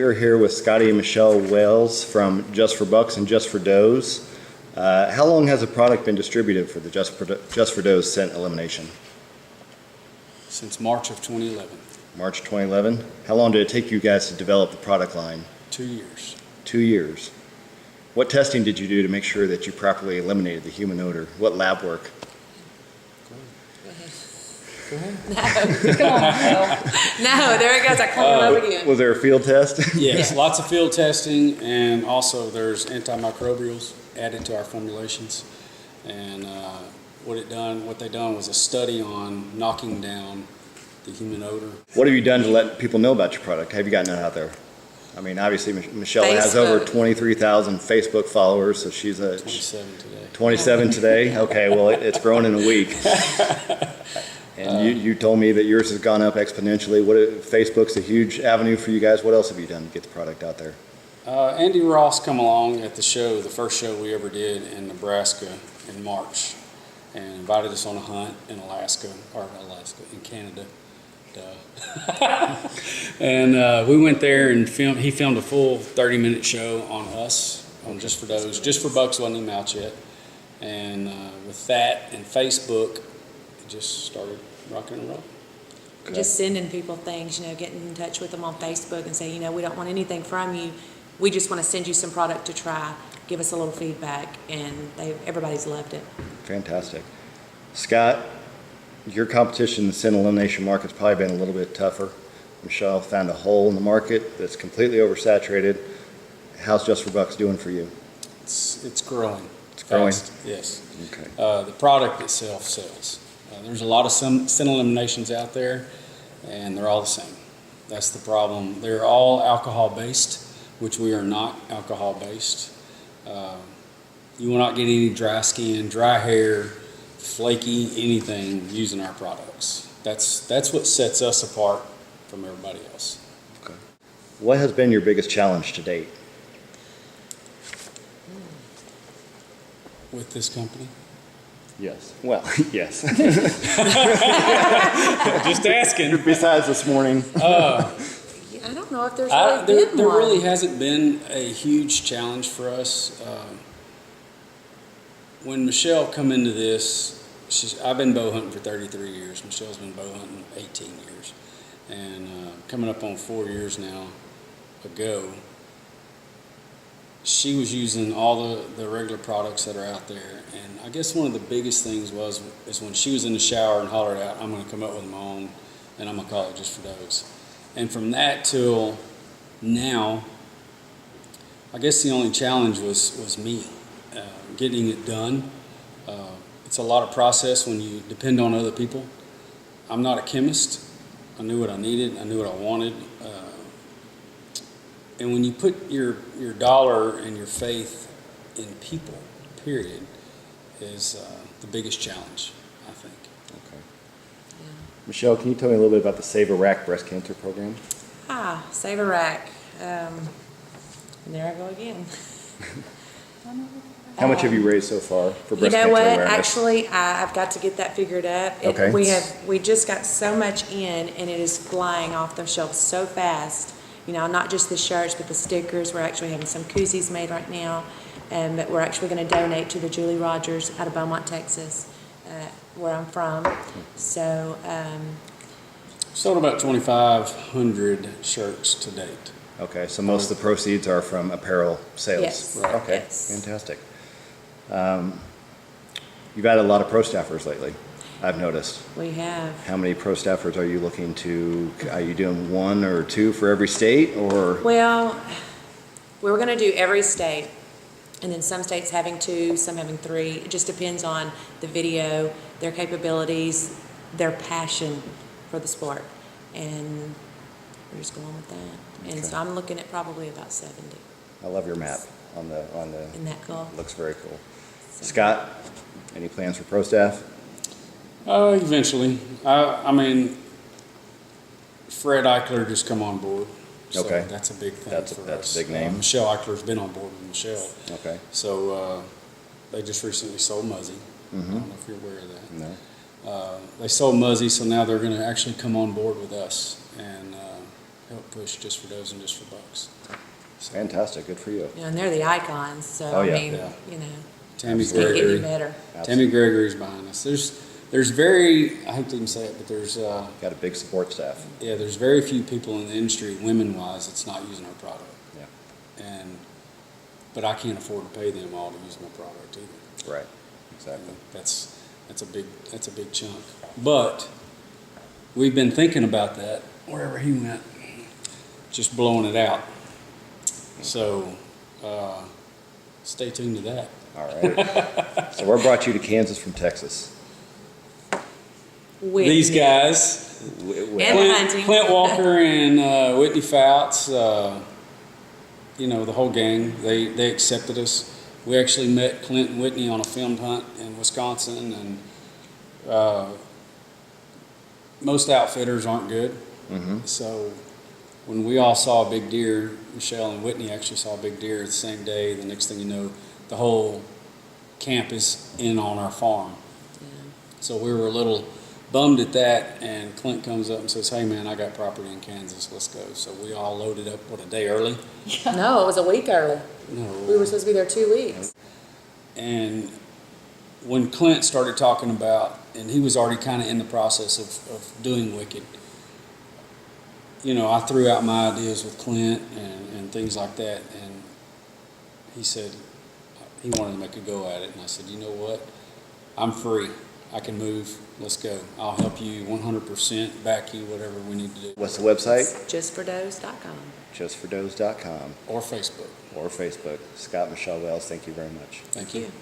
are here with Scotty and Michelle Wells from Just for Bucks and Just for Does. How long has the product been distributed for the Just for Does scent elimination? Since March of 2011. March 2011. How long did it take you guys to develop the product line? 2 years. 2 years. What testing did you do to make sure that you properly eliminated the human odor? What lab work? Go ahead. No, come on, Phil. No, there it goes. I called it up again. Was there a field test? Yes, Yeah. lots of field testing, and also there's antimicrobials added to our formulations. And what they done was a study on knocking down the human odor. What have you done to let people know about your product? Have you gotten it out there? I mean, obviously, Michelle has over Facebook. 23,000 Facebook followers, so she's a 27 today. 27 today. Okay, well, it's grown in a week. And you told me that yours has gone up exponentially. Facebook's a huge avenue for you guys. What else have you done to get the product out there? Andy Ross come along at the show, the first show we ever did in Nebraska in March, and invited us on a hunt in in Canada. Duh. And we went there and he filmed a full 30-minute show on us, on Just for Does. Just for Bucks wasn't even out yet. And with that and Facebook, it just started rocking and rolling. Just sending people things, getting in touch with them on Facebook and say, we don't want anything from you. We just want to send you some product to try. Give us a little feedback, and everybody's loved it. Fantastic. Scott, your competition in the scent elimination market's probably been a little bit tougher. Michelle found a hole in the market that's completely oversaturated. How's Just for Bucks doing for you? It's growing. It's growing? Fast. Yes. Okay. The product itself sells. There's a lot of scent eliminations out there, and they're all the same. That's the problem. They're all alcohol-based, which we are not alcohol-based. You will not get any dry skin, dry hair, flaky, anything using our products. That's what sets us apart from everybody else. Okay. What has been your biggest challenge to date? With this company? Yes. Well, yes. Just asking. Besides this morning. I don't know if there's really been There one. really hasn't been a huge challenge for us. When Michelle come into this, I've been bow hunting for 33 years. Michelle's been bow hunting 18 years. And coming up on 4 years now ago, she was using all the regular products that are out there. And I guess one of the biggest things is when she was in the shower and hollered out, I'm going to come up with my own, and I'm going to call it Just for Does. And from that till now, I guess the only challenge was me getting it done. It's a lot of process when you depend on other people. I'm not a chemist. I knew what I needed. I knew what I wanted. And when you put your dollar and your faith in people, period, is the biggest challenge, I think. Okay. Michelle, can you tell me a little bit about the Save Iraq breast cancer program? Save Iraq. And there I go again. How much have you raised so far for breast You know cancer what? awareness? Actually, I've got to get that figured up. Okay. We just got so much in, and it is flying off the shelves so fast. Not just the shirts, but the stickers. We're actually having some koozies made right now, but we're actually going to donate to the Julie Rogers out of Beaumont, Texas, where I'm from. So. Sold about 2,500 shirts to date. Okay, so most of the proceeds are from apparel sales. Yes. Right. Okay, Yes. fantastic. You've added a lot of pro staffers lately, I've noticed. We have. How many pro staffers are you looking to, are you doing 1 or 2 for every state, or? Well, we were going to do every state, and then some states having 2, some having 3. It just depends on the video, their capabilities, their passion for the sport, and we're just going with that. And Okay. so I'm looking at probably about 70. I love your map on the, Isn't that cool? looks very cool. So- Scott, any plans for pro staff? Eventually. I mean, Fred Eichler just come on board. So Okay. that's a big thing That's for a us. big name. Michelle Eichler's been on board with Michelle. Okay. So they just recently sold Muzzy. I Mm-hmm. don't know if you're aware of that. No. They sold Muzzy, so now they're going to actually come on board with us. And help push Just for Does and Just for Bucks. So, Fantastic, good for you. You know, and they're the icons, so Oh, I yeah. mean, Yeah. you know, Tammy can't get any Gregory. better. Tammy Gregory's behind us. There's very, I hate to even say it, but there's, Got a big support staff. yeah, there's very few people in the industry, women-wise, that's not using our product. Yeah. But I can't afford to pay them all to use my product either. Right, exactly. That's a big chunk. But we've been thinking about that wherever he went, just blowing it out. So, stay tuned to that. All right. So what brought you to Kansas from Texas? Whitney. These guys, And hunting. Clint Walker and Whitney Fouts, you know, the whole gang, they accepted us. We actually met Clint and Whitney on a filmed hunt in Wisconsin, and most outfitters aren't good. Mm-hmm. So when we all saw a big deer, Michelle and Whitney actually saw a big deer the same day. The next thing you know, the whole camp is in on our farm. So we were a little bummed at that, and Clint comes up and says, "Hey man, I got property in Kansas, let's go." So we all loaded up, a day early? No, it was a week early. No. We were supposed to be there 2 weeks. And when Clint started talking about, and he was already kind of in the process of doing Wicked, you know, I threw out my ideas with Clint and things like that, and he said he wanted to make a go at it, and I said, you know what, I'm free, I can move, let's go, I'll help you 100%, back you, whatever we need to do, What's the website? Justfordoes.com. Justfordoes.com or Facebook. or Facebook. Scott, Michelle Wells, thank you very much. Thank you. you.